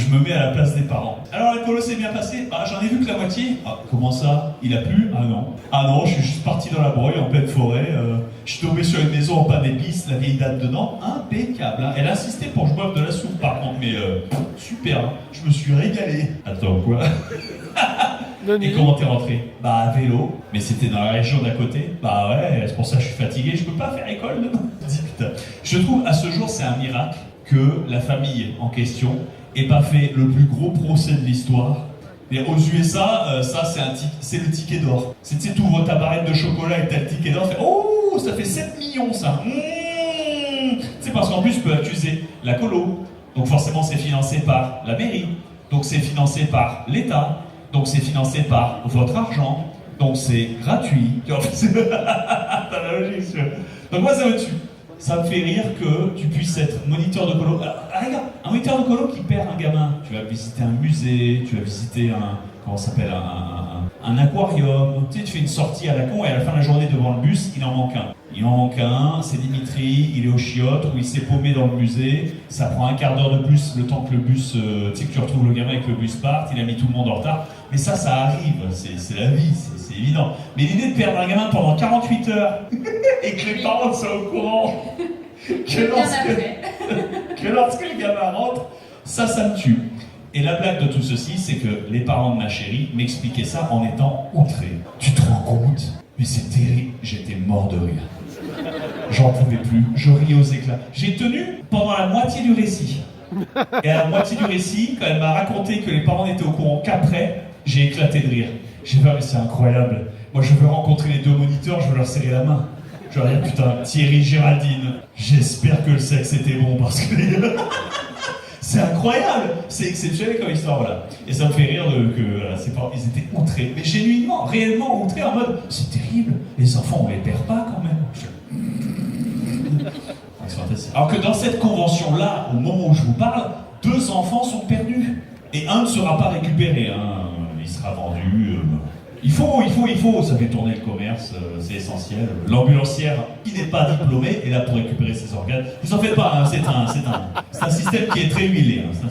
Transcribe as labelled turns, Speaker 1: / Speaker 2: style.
Speaker 1: je me mets à la place des parents. Alors la colo s'est bien passée? Bah j'en ai vu que la moitié. Ah comment ça? Il a plu? Ah non. Ah non, je suis juste parti dans la broye en pleine forêt. Je suis tombé sur une maison en pain d'épices, la vieille date dedans. Impeccable. Hein. Elle a insisté pour que je boive de la soupe par contre, mais super. Hein. Je me suis régalé. Attends quoi? Et comment t'es rentré? Bah à vélo, mais c'était dans la région d'à côté. Bah ouais, c'est pour ça que je suis fatigué, je peux pas faire école demain. Putain. Je trouve à ce jour c'est un miracle que la famille en question ait pas fait le plus gros procès de l'histoire. Et aux USA, ça c'est le ticket d'or. C'est tu ouvres ta barrette de chocolat et t'as le ticket d'or, fait oh ça fait 7 millions ça. C'est parce qu'en plus je peux accuser la colo. Donc forcément c'est financé par la mairie. Donc c'est financé par l'État. Donc c'est financé par votre argent, donc c'est gratuit. T'as la logique. Donc moi ça me tue. Ça me fait rire que tu puisses être moniteur de colo. Regarde, un moniteur de colo qui perd un gamin. Tu vas visiter un musée, tu vas visiter comment ça s'appelle, un aquarium. Tu sais, tu fais une sortie à la con et à la fin de la journée devant le bus, il en manque un. Il en manque un, c'est Dimitri, il est au chiottes ou il s'est paumé dans le musée. Ça prend un quart d'heure de plus le temps que le bus, tu sais que tu retrouves le gamin et que le bus parte, il a mis tout le monde en retard. Mais ça arrive, c'est la vie, c'est évident. Mais l'idée de perdre un gamin pendant 48 heures et que les parents soient au courant que lorsque le gamin rentre, ça me tue. Et la blague de tout ceci, c'est que les parents de ma chérie m'expliquaient ça en étant outrés. Tu te rends compte? Mais c'est terrible, j'étais mort de rire. J'en pouvais plus, je riais aux éclats. J'ai tenu pendant la moitié du récit. Et à la moitié du récit, quand elle m'a raconté que les parents n'étaient au courant qu'après, j'ai éclaté de rire. J'ai fait, mais c'est incroyable. Moi, je veux rencontrer les deux moniteurs, je veux leur serrer la main. Je leur dis, putain, Thierry, Géraldine, j'espère que le sexe était bon parce que c'est incroyable, c'est exceptionnel comme histoire, voilà. Et ça me fait rire que voilà, ses parents, ils étaient outrés, mais génuinement, réellement outrés, en mode, c'est terrible, les enfants, on les perd pas quand même. Alors que dans cette convention-là, au moment où je vous parle, 2 enfants sont perdus. Et un ne sera pas récupéré, hein. Il sera vendu. Il faut, ça fait tourner le commerce, c'est essentiel. L'ambulancière qui n'est pas diplômée est là pour récupérer ses organes. Vous en faites pas, hein, c'est un système qui est très huilé. Hein.